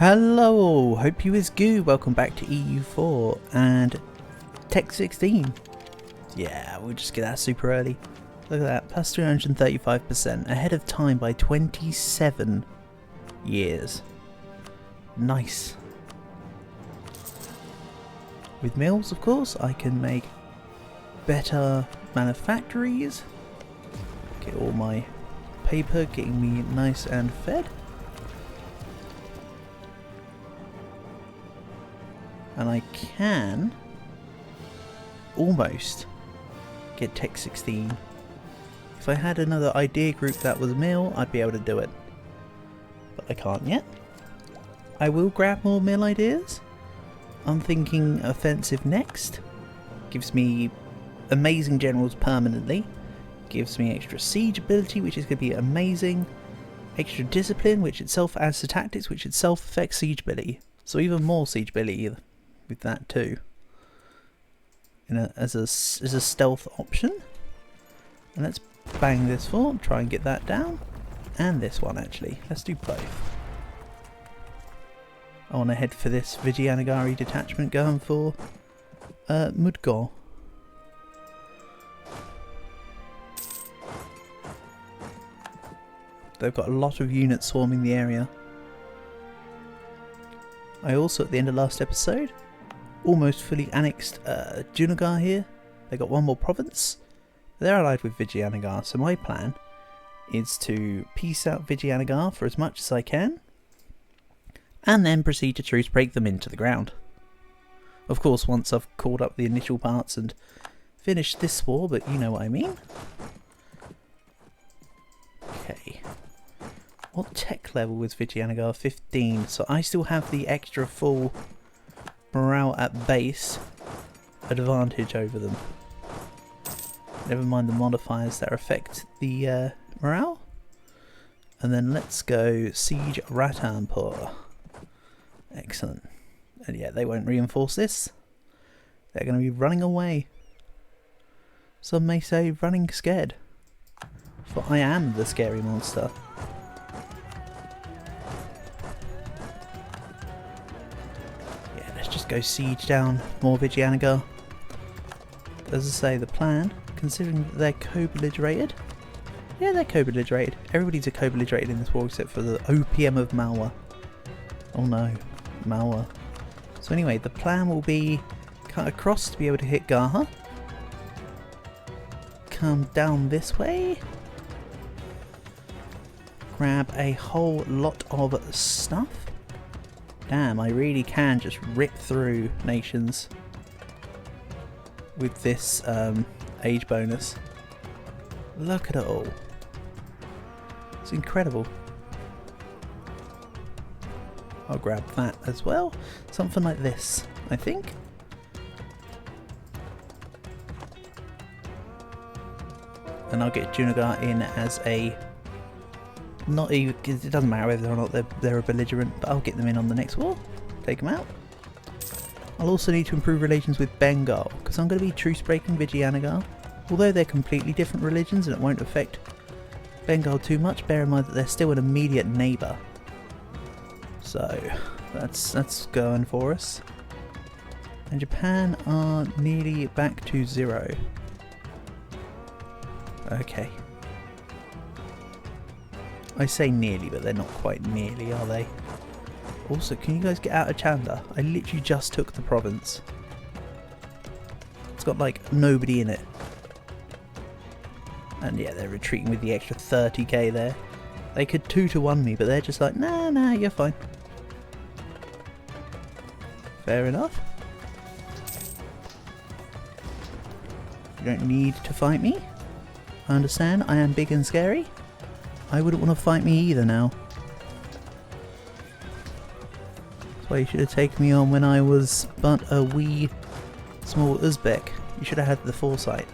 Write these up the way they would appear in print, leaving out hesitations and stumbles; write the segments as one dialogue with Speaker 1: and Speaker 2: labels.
Speaker 1: Hello all, hope you is good. Welcome back to EU4 and Tech 16. Yeah, we'll just get that super early. Look at that, plus 335%, ahead of time by 27 years. Nice. With mills, of course, I can make better manufactories. Get all my paper getting me nice and fed. And I can almost get Tech 16. If I had another idea group that was a mill, I'd be able to do it. But I can't yet. I will grab more mill ideas. I'm thinking offensive next. Gives me amazing generals permanently. Gives me extra siege ability, which is going to be amazing. Extra discipline, which itself adds to tactics, which itself affects siege ability. So even more siege ability with that too, as a stealth option. And let's bang this for, try and get that down, and this one actually. Let's do both. I want to head for this Vijayanagari detachment going for Mudgol. They've got a lot of units swarming the area. I also, at the end of last episode, almost fully annexed Junagar here. They got one more province. They're allied with Vijayanagar, so my plan is to peace out Vijayanagar for as much as I can, and then proceed to truce break them into the ground. Of course, once I've called up the initial parts and finished this war, but you know what I mean. Okay. What tech level was Vijayanagar? 15, so I still have the extra full morale at base advantage over them. Never mind the modifiers that affect the morale. And then let's go siege Ratanpur. Excellent. And yeah, they won't reinforce this. They're going to be running away. Some may say running scared. For I am the scary monster. Just go siege down more Vijayanagar. As I say, the plan, considering that they're co-belligerated. Yeah, they're co-belligerated. Everybody's a co-belligerated in this war except for the OPM of Malwa. Oh no, Malwa. So anyway, the plan will be cut across to be able to hit Gaha. Come down this way. Grab a whole lot of stuff. Damn, I really can just rip through nations with this age bonus. Look at it all. It's incredible. I'll grab that as well. Something like this, I think. And I'll get Junagar in as a... Not even, it doesn't matter whether or not they're a belligerent, but I'll get them in on the next war. Take them out. I'll also need to improve relations with Bengal, because I'm going to be truce breaking Vijayanagar. Although they're completely different religions and it won't affect Bengal too much, bear in mind that they're still an immediate neighbour. So that's going for us. And Japan are nearly back to 0. Okay. I say nearly, but they're not quite nearly, are they? Also, can you guys get out of Chanda? I literally just took the province. It's got like nobody in it. And yeah, they're retreating with the extra 30k there. They could 2-to-1 me, but they're just like, nah, you're fine. Fair enough. You don't need to fight me. I understand, I am big and scary. I wouldn't want to fight me either now. That's why you should have taken me on when I was but a wee small Uzbek. You should have had the foresight.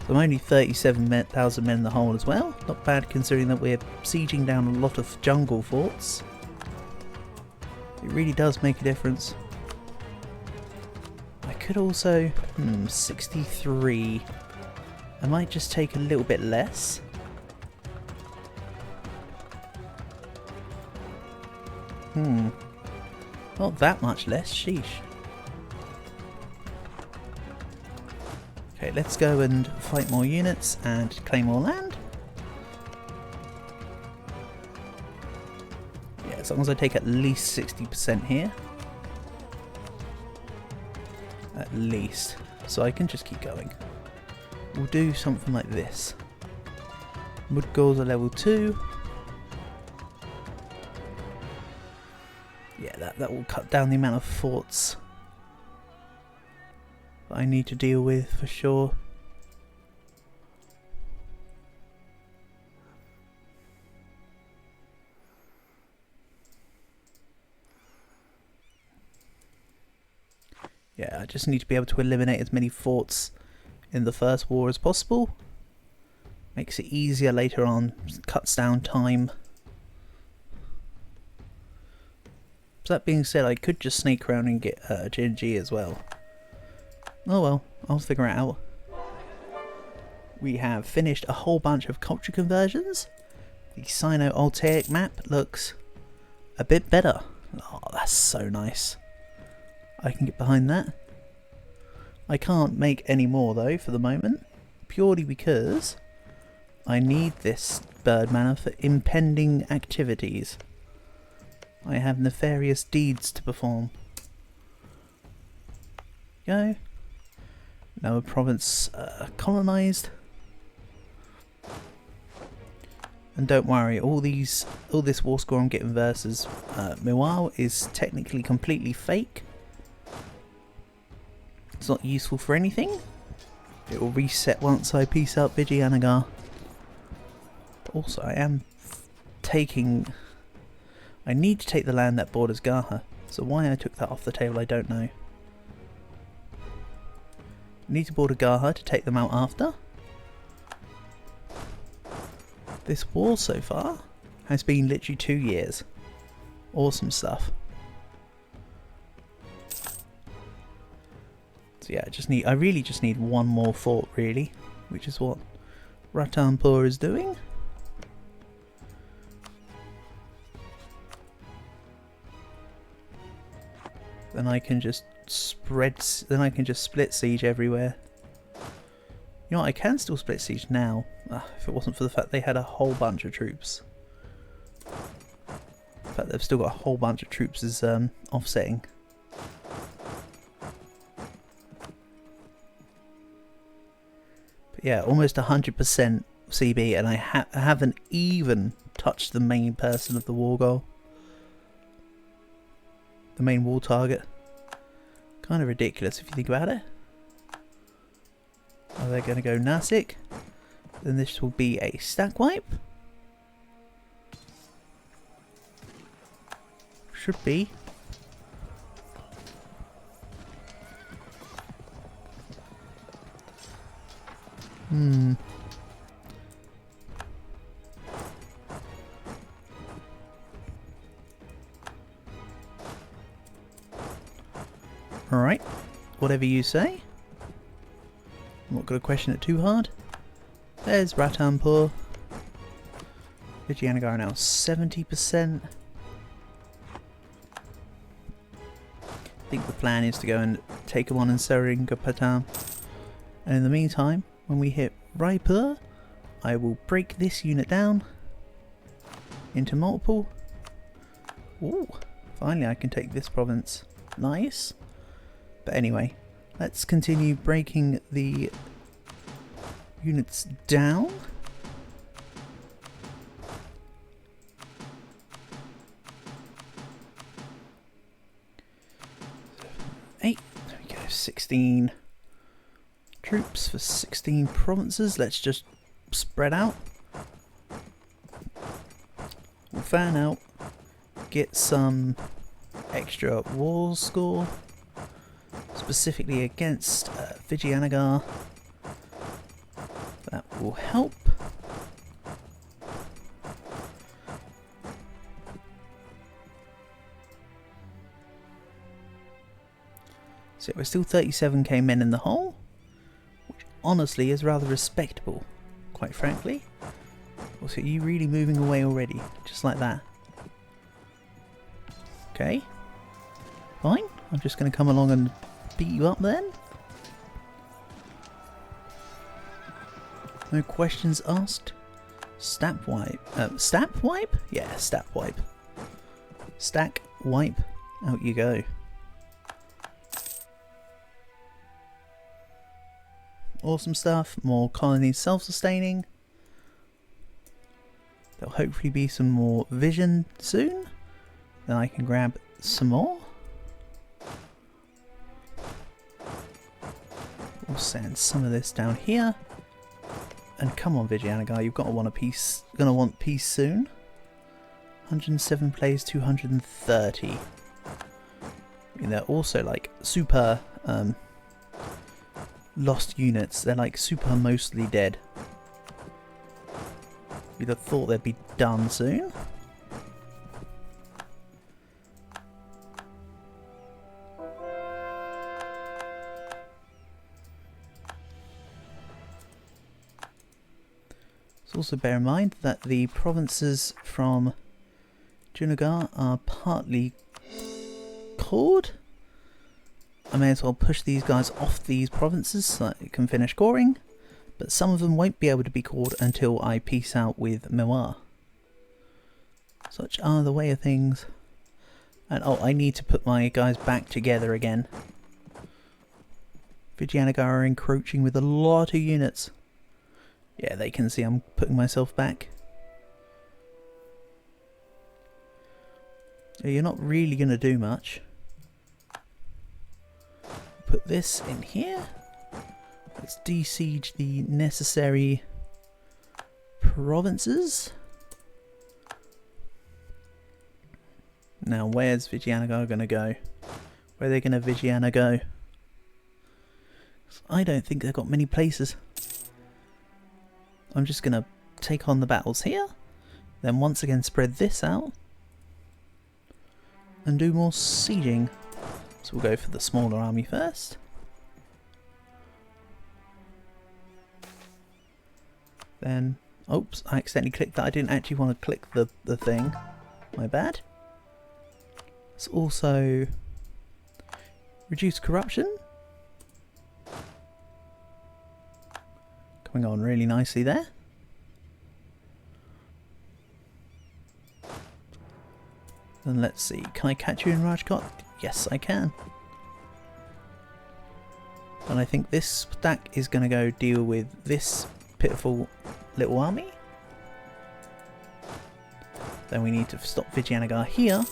Speaker 1: So I'm only 37,000 men in the hole as well. Not bad considering that we're sieging down a lot of jungle forts. It really does make a difference. I could also... 63. I might just take a little bit less. Not that much less, sheesh. Okay, let's go and fight more units and claim more land. Yeah, as long as I take at least 60% here. At least. So I can just keep going. We'll do something like this. Wood goals are level 2. Yeah, that will cut down the amount of forts that I need to deal with for sure. Yeah, I just need to be able to eliminate as many forts in the first war as possible. Makes it easier later on, cuts down time. So that being said, I could just sneak around and get G&G as well. Oh well, I'll figure it out. We have finished a whole bunch of culture conversions. The Sino-Altaic map looks a bit better. Oh, that's so nice. I can get behind that. I can't make any more though for the moment, purely because I need this bird manor for impending activities. I have nefarious deeds to perform. Go. Now a province colonised. And don't worry, all this war score I'm getting versus Millsy is technically completely fake. It's not useful for anything. It will reset once I piece out Vijayanagar. But also I am taking... I need to take the land that borders Gaha, so why I took that off the table I don't know. I need to border Gaha to take them out after. This war so far has been literally 2 years. Awesome stuff. So yeah, I really just need one more fort really, which is what Ratanpur is doing. Then I can just split siege everywhere. You know what, I can still split siege now, if it wasn't for the fact they had a whole bunch of troops. In fact, they've still got a whole bunch of troops as offsetting. But yeah, almost 100% CB, and I haven't even touched the main person of the war goal. The main war target. Kind of ridiculous if you think about it. Are they going to go Nasik? Then this will be a stack wipe. Should be. Alright, whatever you say. I'm not going to question it too hard. There's Ratanpur. Vijayanagar now 70%. I think the plan is to go and take them on in Seringapatam. And in the meantime, when we hit Raipur, I will break this unit down into multiple. Ooh, finally I can take this province. Nice. But anyway, let's continue breaking the units down. There we go, 16 troops for 16 provinces. Let's just spread out. We'll fan out, get some extra war score, specifically against Vijayanagar. That will help. So we're still 37k men in the hole, which honestly is rather respectable, quite frankly. Also, are you really moving away already? Just like that. Okay. Fine. I'm just going to come along and beat you up then. No questions asked. Stat wipe. Stat wipe? Yeah, stat wipe. Stack wipe. Out you go. Awesome stuff. More colonies self-sustaining. There'll hopefully be some more vision soon. Then I can grab some more. We'll send some of this down here. And come on, Vigianagar, you've got to want a peace. Gonna want peace soon. 107 plays 230. I mean, they're also like super lost units. They're like super mostly dead. You'd have thought they'd be done soon. So also bear in mind that the provinces from Junagar are partly cored. I may as well push these guys off these provinces so that it can finish coring. But some of them won't be able to be cored until I peace out with Memey. Such are the way of things. And oh, I need to put my guys back together again. Vigianagar are encroaching with a lot of units. Yeah, they can see I'm putting myself back. You're not really going to do much. Put this in here. Let's de-siege the necessary provinces. Now, where's Vigianagar going to go? Where are they going to Vigiana go? I don't think they've got many places. I'm just going to take on the battles here. Then once again spread this out. And do more sieging. So we'll go for the smaller army first. Then, oops, I accidentally clicked that. I didn't actually want to click the thing. My bad. Let's also reduce corruption. Coming on really nicely there. Then let's see, can I catch you in Rajkot? Yes, I can. And I think this stack is going to go deal with this pitiful little army. Then we need to stop Vigianagar here.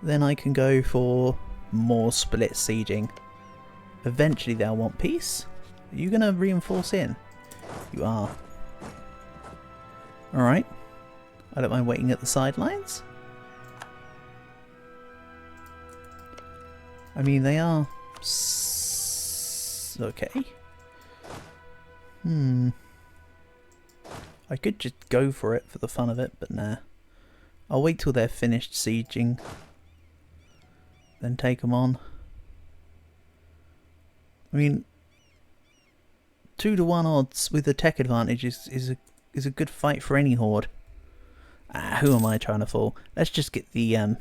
Speaker 1: Then I can go for more split sieging. Eventually they'll want peace. Are you going to reinforce in? You are. Alright. I don't mind waiting at the sidelines. I mean, they are... okay. I could just go for it for the fun of it, but nah. I'll wait till they're finished sieging. Then take them on. I mean, 2-to-1 odds with the tech advantage is a good fight for any horde. Who am I trying to fool? Let's just get the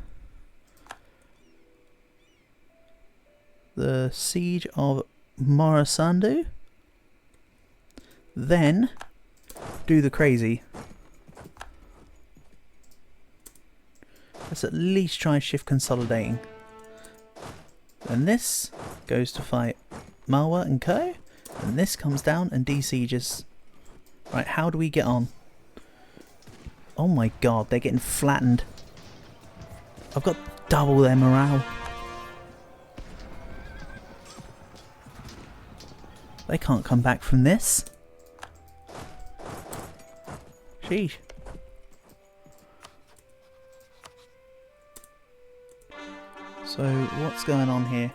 Speaker 1: siege of Morasandu. Then do the crazy. Let's at least try shift consolidating. Then this goes to fight Malwa and Co. And this comes down and de-sieges. Right, how do we get on? Oh my god, they're getting flattened. I've got double their morale. They can't come back from this. Sheesh. So, what's going on here?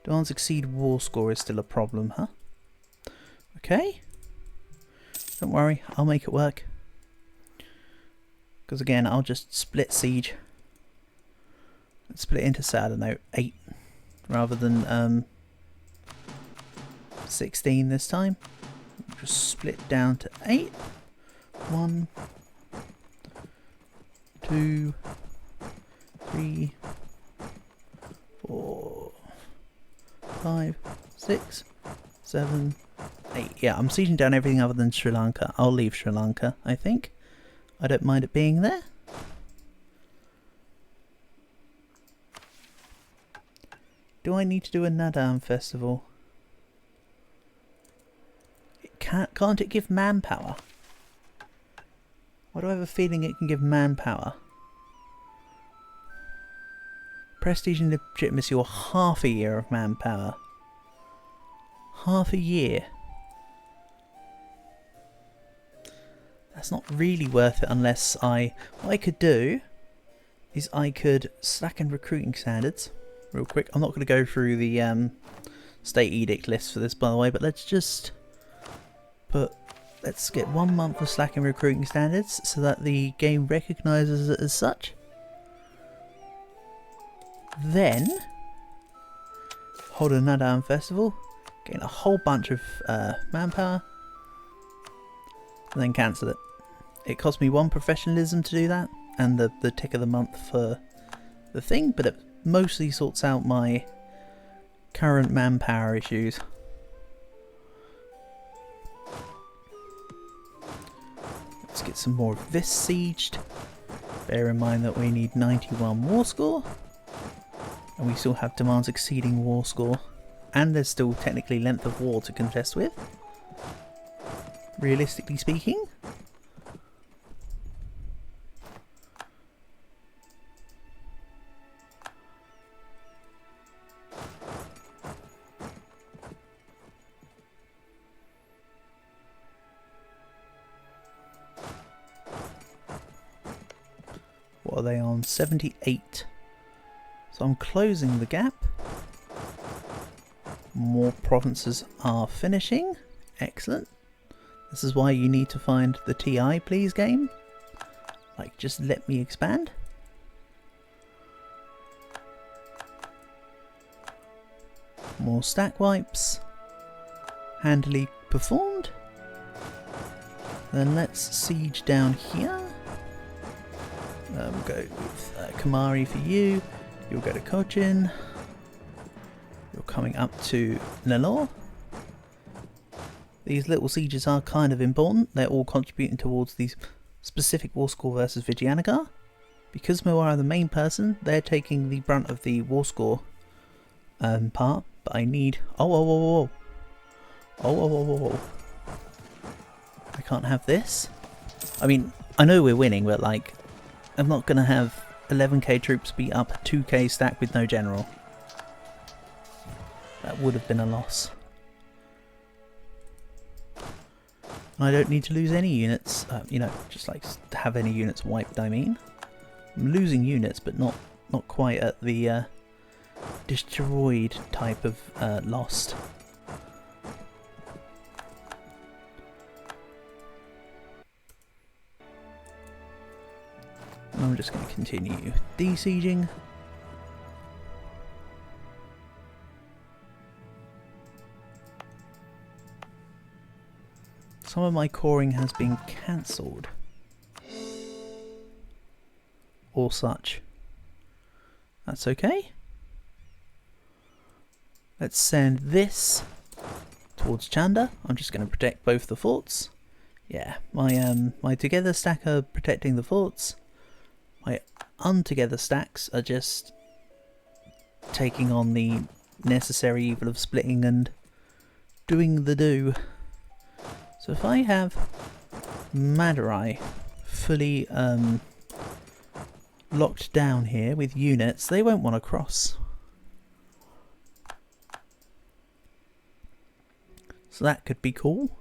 Speaker 1: Demands exceed war score is still a problem, huh? Okay. Don't worry, I'll make it work. Because again, I'll just split siege. Let's split it into, say, I don't know, 8. Rather than 16 this time. Just split down to 8. 1, 2, 3, 4, 5, 6, 7, 8. Yeah, I'm sieging down everything other than Sri Lanka. I'll leave Sri Lanka, I think. I don't mind it being there. Do I need to do a Nadam festival? It can't it give manpower? Why do I have a feeling it can give manpower? Prestige and legitimacy, or half a year of manpower. Half a year. That's not really worth it unless what I could do is I could slacken recruiting standards real quick. I'm not going to go through the state edict list for this, by the way, but let's get 1 month of slacken recruiting standards so that the game recognises it as such. Then hold a Nadam festival, gain a whole bunch of manpower, and then cancel it. It cost me 1 professionalism to do that, and the tick of the month for the thing, but it mostly sorts out my current manpower issues. Let's get some more of this sieged. Bear in mind that we need 91 war score, and we still have demands exceeding war score, and there's still technically length of war to contest with, realistically speaking. What are they on? 78. So I'm closing the gap. More provinces are finishing. Excellent. This is why you need to find the TI, please, game. Like, just let me expand. More stack wipes. Handily performed. Then let's siege down here. We'll go with Kamari for you. You'll go to Cochin. You're coming up to Nellore. These little sieges are kind of important. They're all contributing towards these specific war score versus Vijayanagar. Because Moa are the main person, they're taking the brunt of the war score part. But I need... Oh. I can't have this. I mean, I know we're winning, but like, I'm not going to have 11k troops be up 2k stack with no general. That would have been a loss. I don't need to lose any units, you know, just like to have any units wiped, I mean. I'm losing units, but not quite at the destroyed type of lost. I'm just going to continue de-sieging. Some of my coring has been cancelled. Or such. That's okay. Let's send this towards Chanda. I'm just going to protect both the forts. Yeah, my together stack are protecting the forts. My untogether stacks are just taking on the necessary evil of splitting and doing the do. So if I have Madurai fully locked down here with units, they won't want to cross. So that could be cool.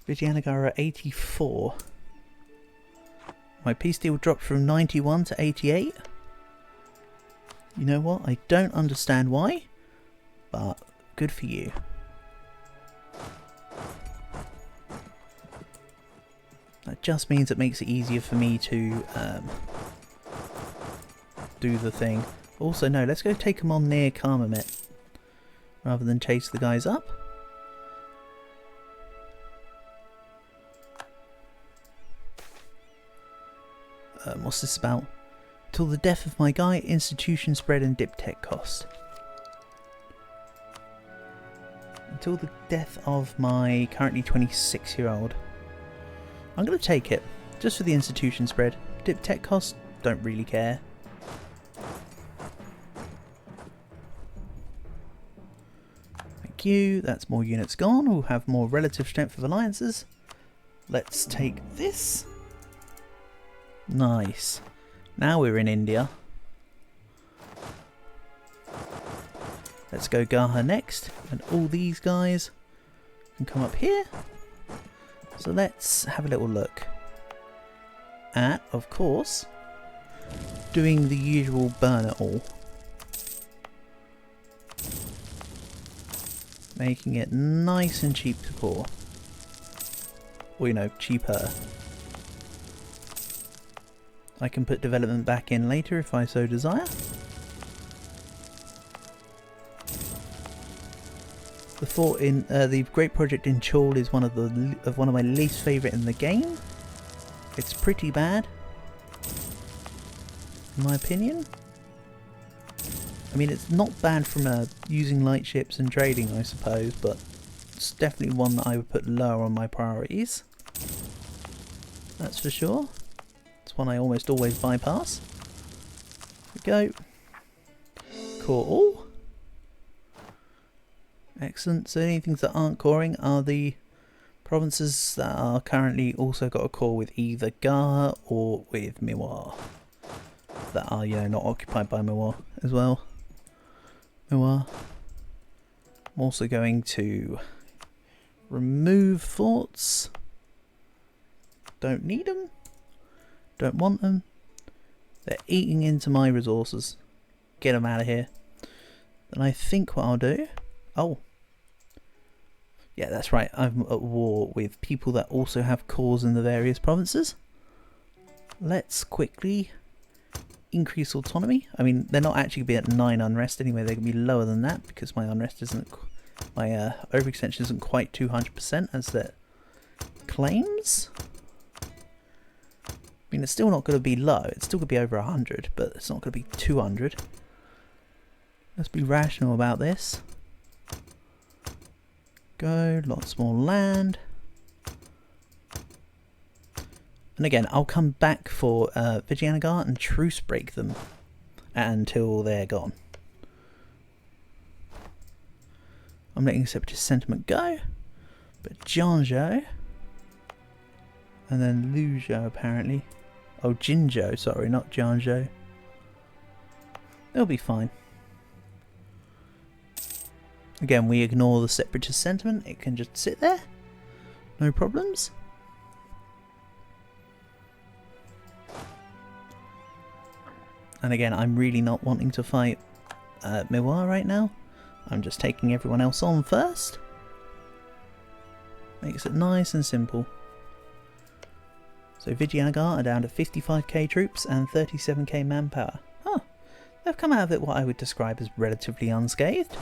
Speaker 1: Vijayanagar at 84. My peace deal dropped from 91 to 88. You know what? I don't understand why, but good for you. That just means it makes it easier for me to do the thing. Also, no, let's go take them on near Karmamet. rather than chase the guys up. What's this about? Till the death of my guy, institution spread and dip tech cost. Until the death of my currently 26-year-old. I'm going to take it, just for the institution spread. Dip tech cost, don't really care. Thank you, that's more units gone. We'll have more relative strength of alliances. Let's take this. Nice. Now we're in India. Let's go Gaha next, and all these guys can come up here. So let's have a little look at, of course, doing the usual burn it all. Making it nice and cheap to core. Or, you know, cheaper. I can put development back in later if I so desire. The fort in the Great Project in Chol is one of my least favourite in the game. It's pretty bad, in my opinion. I mean, it's not bad from using light ships and trading, I suppose, but it's definitely one that I would put lower on my priorities. That's for sure. It's one I almost always bypass. There we go. Core all. Excellent. So the only things that aren't coring are the provinces that are currently also got a core with either Gaha or with Mewar. That are, you know, not occupied by Mewar as well. Mewar. I'm also going to remove forts. Don't need them. Don't want them. They're eating into my resources. Get them out of here. And I think what I'll do... Oh. Yeah, that's right. I'm at war with people that also have cores in the various provinces. Let's quickly increase autonomy. I mean, they're not actually going to be at 9 unrest anyway. They're going to be lower than that because my unrest isn't... My overextension isn't quite 200% as that claims. I mean, it's still not going to be low. It's still going to be over 100, but it's not going to be 200. Let's be rational about this. Go, lots more land. And again, I'll come back for Vijayanagar and truce break them until they're gone. I'm letting separatist sentiment go, but Janzhou and then Luzhou apparently. Oh, Jinzhou, sorry, not Janzhou. They'll be fine. Again, we ignore the separatist sentiment. It can just sit there. No problems. And again, I'm really not wanting to fight Mewar right now. I'm just taking everyone else on first. Makes it nice and simple. So Vijayanagar are down to 55k troops and 37k manpower. Huh. They've come out of it what I would describe as relatively unscathed.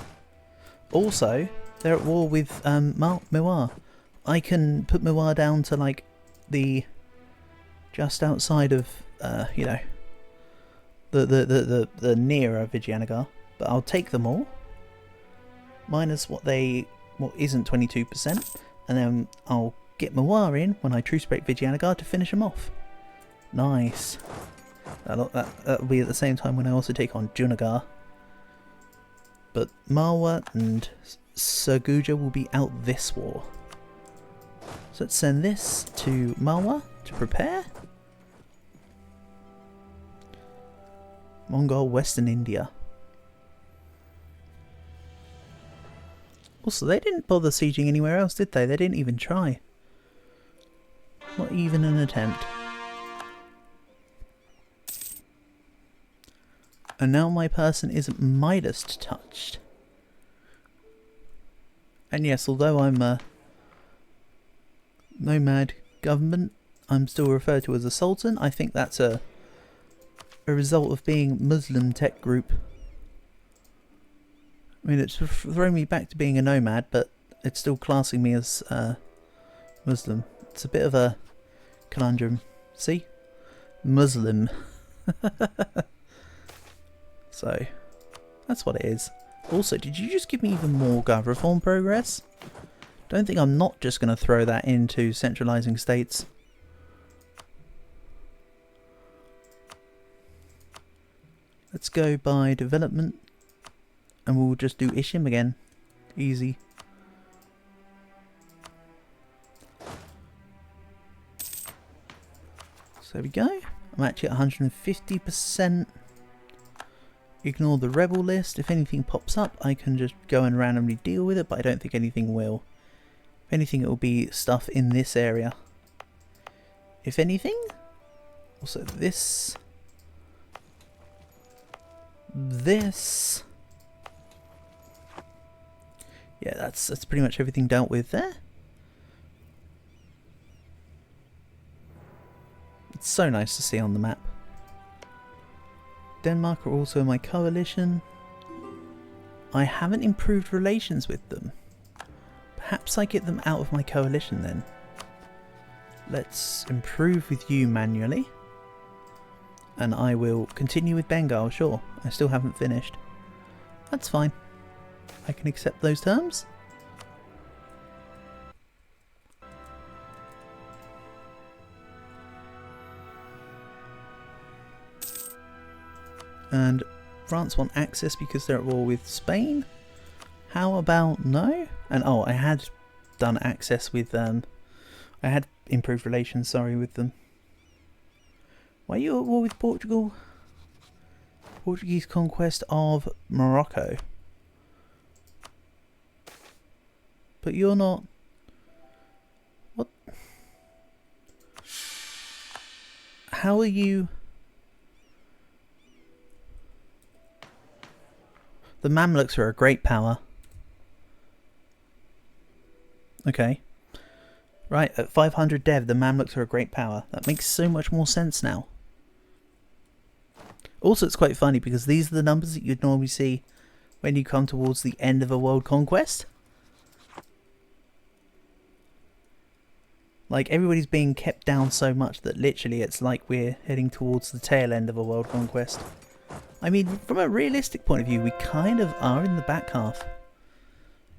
Speaker 1: Also, they're at war with Mewar. I can put Mewar down to like the just outside of you know, the nearer Vijayanagar, but I'll take them all minus what isn't 22%, and then I'll get Mewar in when I truce break Vijayanagar to finish them off. Nice. That'll be at the same time when I also take on Junagar. But Malwa and Surguja will be out this war. So let's send this to Malwa to prepare. Mongol Western India. Also, they didn't bother sieging anywhere else, did they? They didn't even try. Not even an attempt. And now my person isn't Midas touched. And yes, although I'm a nomad government, I'm still referred to as a sultan. I think that's a result of being Muslim tech group. I mean, it's thrown me back to being a nomad, but it's still classing me as Muslim. It's a bit of a conundrum. See? Muslim. So, that's what it is. Also, did you just give me even more gov reform progress? Don't think I'm not just going to throw that into centralising states. Let's go by development. And we'll just do Ishim again. Easy. So there we go. I'm actually at 150%. Ignore the rebel list. If anything pops up, I can just go and randomly deal with it, but I don't think anything will. If anything, it will be stuff in this area. If anything. Also this. This. Yeah, that's pretty much everything dealt with there. It's so nice to see on the map. Denmark are also my coalition. I haven't improved relations with them. Perhaps I get them out of my coalition then. Let's improve with you manually. And I will continue with Bengal, sure. I still haven't finished. That's fine. I can accept those terms. And France want access because they're at war with Spain. How about no? And oh, I had done access with I had improved relations, sorry, with them. Why are you at war with Portugal? Portuguese conquest of Morocco. But you're not... What? How are you... The Mamluks are a great power. Okay. Right, at 500 dev, the Mamluks are a great power. That makes so much more sense now. Also, it's quite funny because these are the numbers that you'd normally see when you come towards the end of a world conquest. Like, everybody's being kept down so much that literally it's like we're heading towards the tail end of a world conquest. I mean, from a realistic point of view, we kind of are in the back half.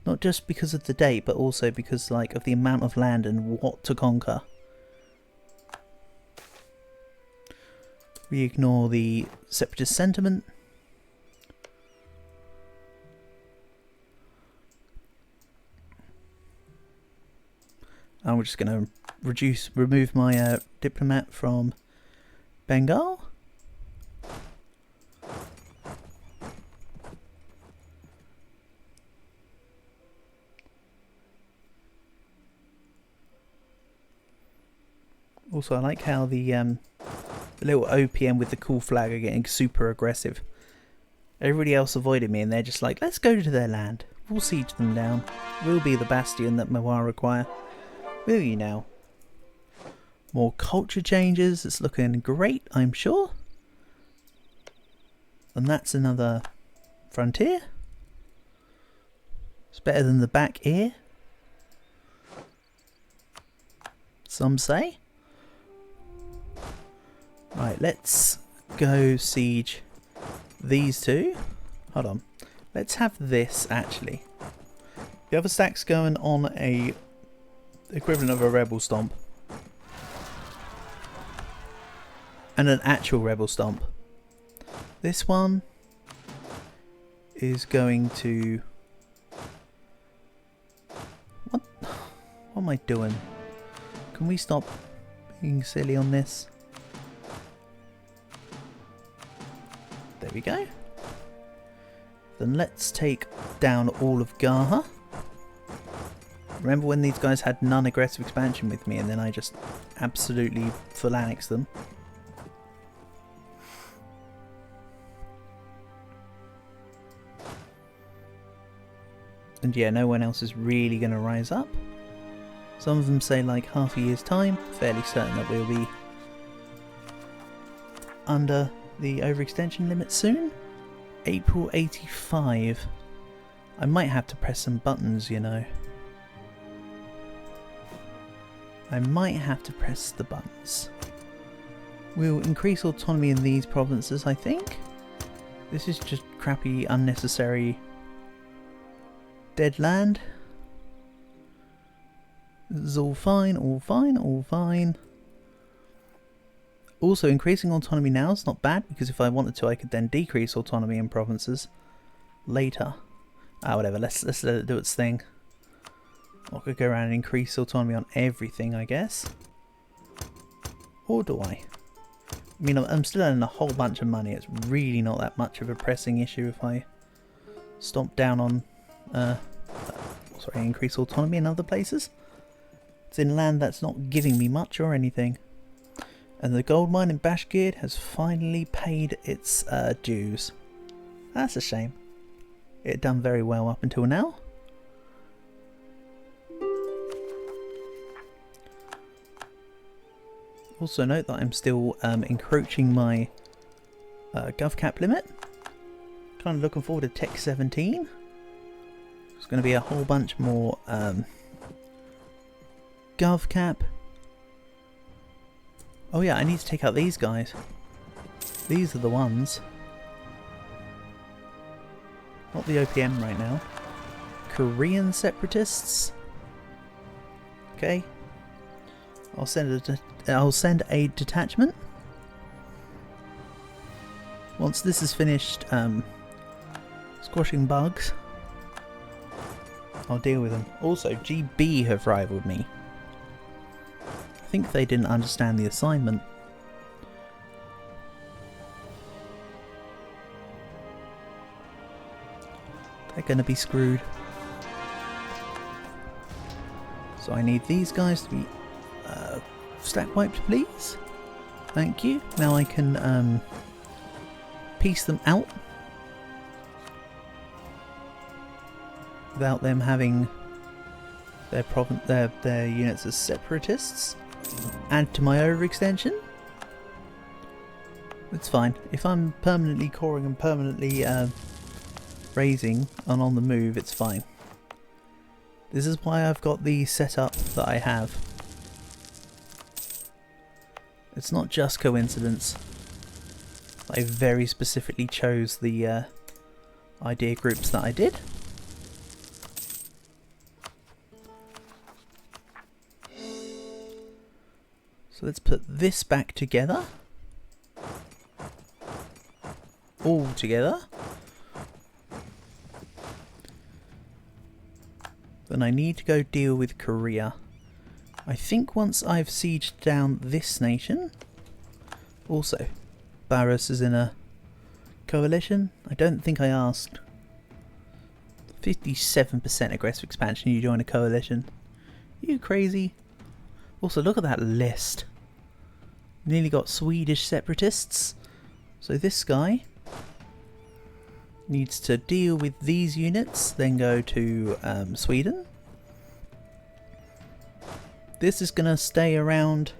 Speaker 1: Not just because of the date, but also because, like, of the amount of land and what to conquer. We ignore the separatist sentiment. And we're just going to remove my diplomat from Bengal. Also, I like how the little OPM with the cool flag are getting super aggressive. Everybody else avoided me and they're just like, let's go to their land. We'll siege them down. We'll be the bastion that Mawar require. Will you now? More culture changes. It's looking great, I'm sure. And that's another frontier. It's better than the back ear, some say. Right, let's go siege these two. Hold on. Let's have this, actually. The other stack's going on a equivalent of a rebel stomp. And an actual rebel stomp. This one is going to... What am I doing? Can we stop being silly on this? There we go. Then let's take down all of Gaha. Remember when these guys had non-aggressive expansion with me and then I just absolutely phalanxed them? And yeah, no one else is really going to rise up. Some of them say like half a year's time. Fairly certain that we'll be under the overextension limit soon. April 85. I might have to press some buttons, you know. I might have to press the buttons. We'll increase autonomy in these provinces, I think. This is just crappy, unnecessary dead land. This is all fine, all fine, all fine. Also, increasing autonomy now is not bad, because if I wanted to, I could then decrease autonomy in provinces later. Ah, whatever, let's let it do its thing. I could go around and increase autonomy on everything, I guess. Or do I? I mean, I'm still earning a whole bunch of money. It's really not that much of a pressing issue if I stomp down on, increase autonomy in other places. It's in land that's not giving me much or anything. And the gold mine in Bashgird has finally paid its dues. That's a shame. It had done very well up until now. Also note that I'm still encroaching my gov cap limit. Kind of looking forward to Tech 17. There's going to be a whole bunch more gov cap. Oh yeah, I need to take out these guys. These are the ones. Not the OPM right now. Korean separatists. Okay. I'll send a detachment. Once this is finished squashing bugs, I'll deal with them. Also, GB have rivaled me. I think they didn't understand the assignment. They're going to be screwed. So I need these guys to be stack wiped, please. Thank you. Now I can piece them out without them having their units as separatists. Add to my overextension. It's fine. If I'm permanently coring and permanently raising and on the move, it's fine. This is why I've got the setup that I have. It's not just coincidence. I very specifically chose the idea groups that I did. So let's put this back together. All together. Then I need to go deal with Korea. I think once I've sieged down this nation... Also, Barras is in a coalition. I don't think I asked. 57% aggressive expansion, you join a coalition. You crazy? Also, look at that list. Nearly got Swedish separatists. So this guy needs to deal with these units, then go to Sweden. This is going to stay around...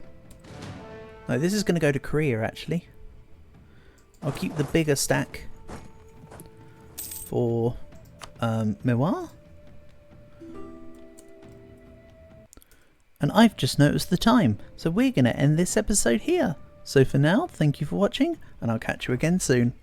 Speaker 1: No, this is going to go to Korea, actually. I'll keep the bigger stack for Memey. And I've just noticed the time, so we're going to end this episode here. So for now, thank you for watching, and I'll catch you again soon.